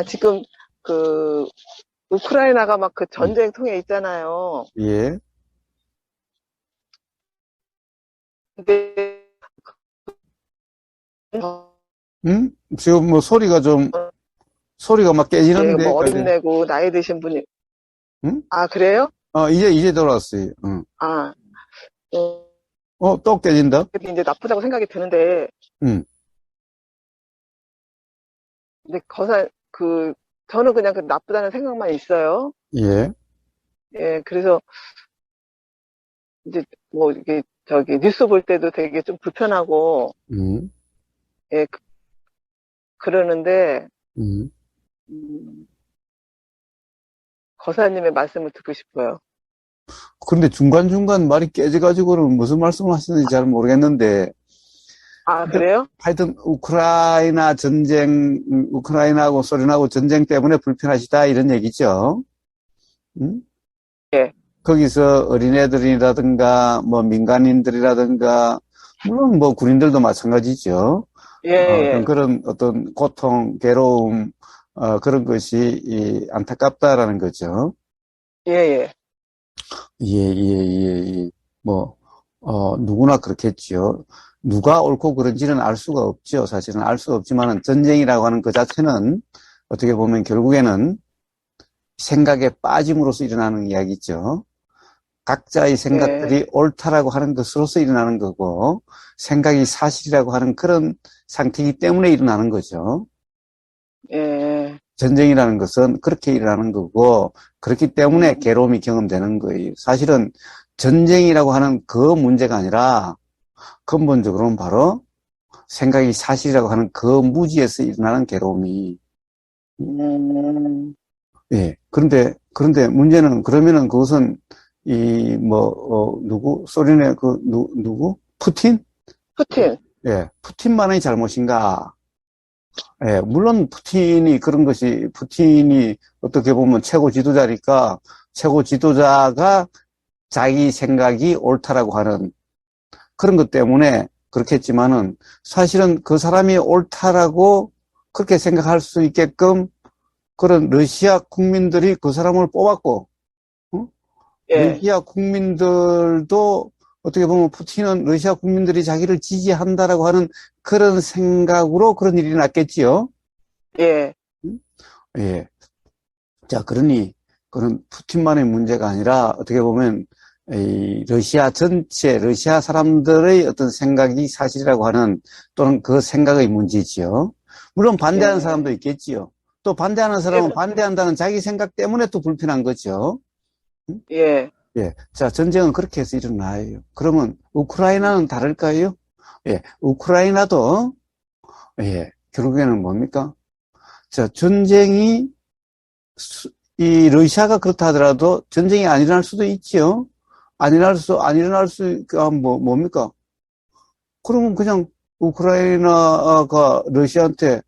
지금 그 우크라이나가 막 그 전쟁통에 있잖아요. 예. 근데 응? 지금 뭐 소리가 막 이제 뭐 깨지는데, 가지. 어린애고 나이 드신 분이 응? 그래요? 이제 돌아왔어요. 응. 아, 어, 또 깨진다? 그게 이제 나쁘다고 생각이 드는데 응. 근데 저는 그냥 그 나쁘다는 생각만 있어요. 예. 예, 그래서 이제 뭐 이게 저기 뉴스 볼 때도 되게 좀 불편하고 응. 예, 그러는데 응. 음, 거사님의 말씀을 듣고 싶어요. 그런데 중간중간 말이 깨져가지고는 무슨 말씀을 하시는지 잘 모르겠는데, 하여튼, 그래요? 하여튼 우크라이나하고 소련하고 전쟁 때문에 불편하시다 이런 얘기죠. 응? 예, 거기서 어린애들이라든가 뭐 민간인들이라든가 물론 뭐 군인들도 마찬가지죠. 예, 어떤 예, 그런 어떤 고통, 괴로움 그런 것이 안타깝다라는 거죠. 예, 예. 예, 예, 예, 예. 뭐 누구나 그렇겠지요. 누가 옳고 그른지는 알 수가 없죠. 사실은 알 수가 없지만은 전쟁이라고 하는 그 자체는 어떻게 보면 결국에는 생각에 빠짐으로써 일어나는 이야기죠. 각자의 예, 생각들이 옳다라고 하는 것으로서 일어나는 거고, 생각이 사실이라고 하는 그런 상태이기 때문에 일어나는 거죠. 예, 전쟁이라는 것은 그렇게 일어나는 거고, 그렇기 때문에 음, 괴로움이 경험되는 거예요. 사실은 전쟁이라고 하는 그 문제가 아니라 근본적으로는 바로 생각이 사실이라고 하는 그 무지에서 일어나는 괴로움이, 음, 예. 그런데 문제는 그러면은 그것은 소련의 누구? 푸틴? 푸틴, 예. 푸틴만의 잘못인가? 예. 물론 푸틴이 어떻게 보면 최고 지도자니까 최고 지도자가 자기 생각이 옳다라고 하는 그런 것 때문에 그렇겠지만은 사실은 그 사람이 옳다라고 그렇게 생각할 수 있게끔 그런 러시아 국민들이 그 사람을 뽑았고, 어? 예, 러시아 국민들도 어떻게 보면 푸틴은 러시아 국민들이 자기를 지지한다라고 하는 그런 생각으로 그런 일이 났겠지요. 예, 예. 자, 그러니 그런 푸틴만의 문제가 아니라 어떻게 보면 이 러시아 사람들의 어떤 생각이 사실이라고 하는 또는 그 생각의 문제지요. 물론 반대하는 사람도 예, 있겠지요. 또 반대하는 예, 사람은 반대한다는 자기 생각 때문에 또 불편한 거죠. 예, 예. 자, 전쟁은 그렇게 해서 일어나요. 그러면 우크라이나는 다를까요? 예. 우크라이나도, 예. 결국에는 뭡니까? 자, 이 러시아가 그렇다 하더라도 전쟁이 안 일어날 수도 있지요. 안 일어날 뭡니까? 그러면 그냥 우크라이나가 러시아한테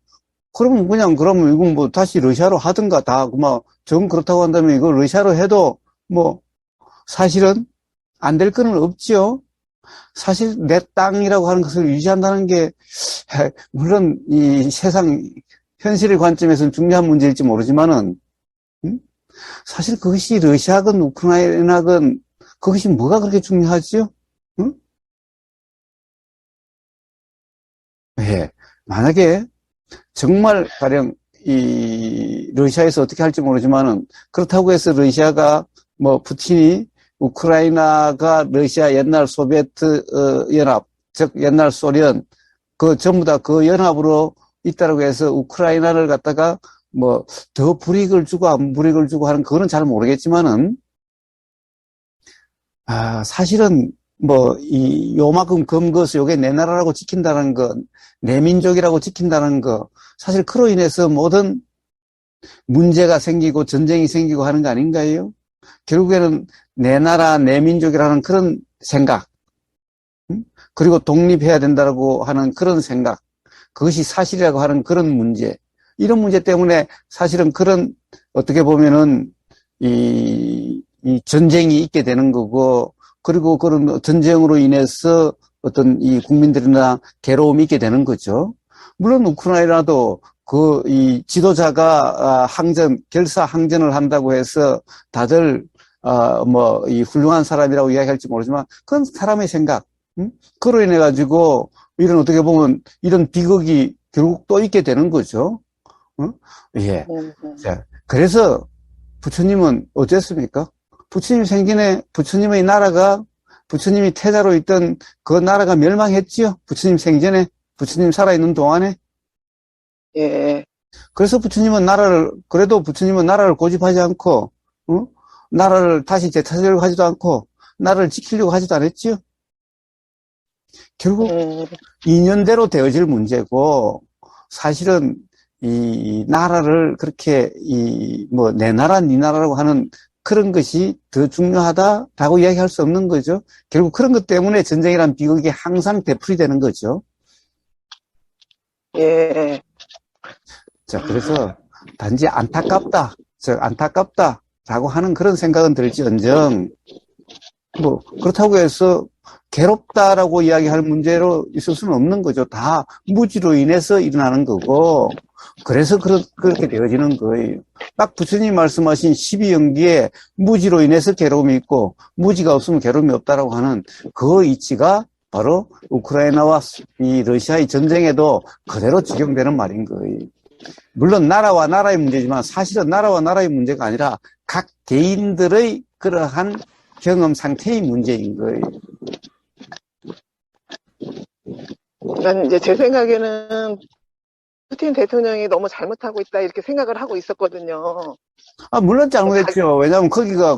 그러면 이건 뭐 다시 러시아로 하든가 다, 정 그렇다고 한다면 이거 러시아로 해도 뭐 사실은 안 될 거는 없지요. 사실 내 땅이라고 하는 것을 유지한다는 게 물론 이 세상 현실의 관점에서는 중요한 문제일지 모르지만은 음? 사실 그것이 러시아건 우크라이나건 그것이 뭐가 그렇게 중요하지요? 응? 예. 만약에 정말 가령 이 러시아에서 어떻게 할지 모르지만은 그렇다고 해서 러시아가 뭐 푸틴이 우크라이나가 러시아 옛날 소비에트 연합 즉 옛날 소련 그 전부 다 그 연합으로 있다라고 해서 우크라이나를 갖다가 뭐 더 불이익을 주고 안 불이익을 주고 하는 그거는 잘 모르겠지만은 사실은 요만큼 검거서 요게 내 나라라고 지킨다는 거, 내 민족이라고 지킨다는 거, 사실 그로 인해서 모든 문제가 생기고 전쟁이 생기고 하는 거 아닌가요? 결국에는 내 나라, 내 민족이라는 그런 생각, 응? 그리고 독립해야 된다고 하는 그런 생각, 그것이 사실이라고 하는 그런 문제, 이런 문제 때문에 사실은 어떻게 보면은, 이 전쟁이 있게 되는 거고, 그리고 그런 전쟁으로 인해서 어떤 이 국민들이나 괴로움이 있게 되는 거죠. 물론 우크라이나도 이 지도자가 결사 항전을 한다고 해서 다들 이 훌륭한 사람이라고 이야기할지 모르지만 그건 사람의 생각. 그로 인해 가지고 이런 어떻게 보면 이런 비극이 결국 또 있게 되는 거죠. 예. 자, 그래서 부처님은 어땠습니까? 부처님 생전에 부처님의 나라가 부처님이 태자로 있던 그 나라가 멸망했지요. 부처님 생전에 부처님 살아있는 동안에. 예. 그래서 그래도 부처님은 나라를 고집하지 않고, 나라를 다시 되찾으려고 하지도 않고, 나라를 지키려고 하지도 않았지요. 결국, 인연대로 되어질 문제고, 사실은, 이 나라를 그렇게, 내 나라, 네 나라라고 하는 그런 것이 더 중요하다라고 이야기할 수 없는 거죠. 결국 그런 것 때문에 전쟁이란 비극이 항상 되풀이되는 거죠. 예. 자, 그래서 단지 안타깝다라고 하는 그런 생각은 들지언정, 그렇다고 해서 괴롭다라고 이야기할 문제로 있을 수는 없는 거죠. 다 무지로 인해서 일어나는 거고, 그래서 그렇게 되어지는 거예요. 딱 부처님 말씀하신 12연기에 무지로 인해서 괴로움이 있고, 무지가 없으면 괴로움이 없다라고 하는 그 이치가 바로 우크라이나와 이 러시아의 전쟁에도 그대로 적용되는 말인 거예요. 물론 나라와 나라의 문제지만 사실은 나라와 나라의 문제가 아니라 각 개인들의 그러한 경험 상태의 문제인 거예요. 난 이제 제 생각에는 푸틴 대통령이 너무 잘못하고 있다 이렇게 생각을 하고 있었거든요. 물론 잘못했죠. 왜냐하면 거기가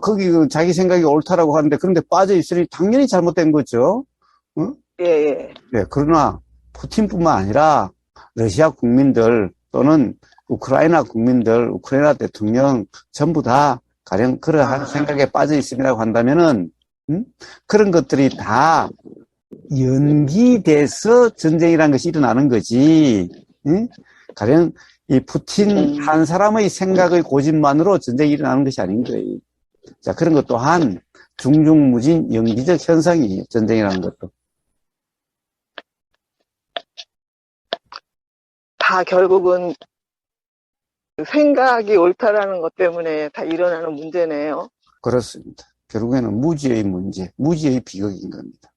자기 생각이 옳다라고 하는데 그런데 빠져 있으니 당연히 잘못된 거죠. 응? 예. 네, 그러나 푸틴뿐만 아니라 러시아 국민들 또는 우크라이나 국민들, 우크라이나 대통령 전부 다 가령 그러한 생각에 빠져 있음이라고 한다면은 그런 것들이 다 연기돼서 전쟁이라는 것이 일어나는 거지. 가령 이 푸틴 한 사람의 생각의 고집만으로 전쟁이 일어나는 것이 아닌 거예요. 자, 그런 것 또한 중중무진 연기적 현상이에요. 전쟁이라는 것도. 다 결국은 생각이 옳다라는 것 때문에 다 일어나는 문제네요. 그렇습니다. 결국에는 무지의 문제, 무지의 비극인 겁니다.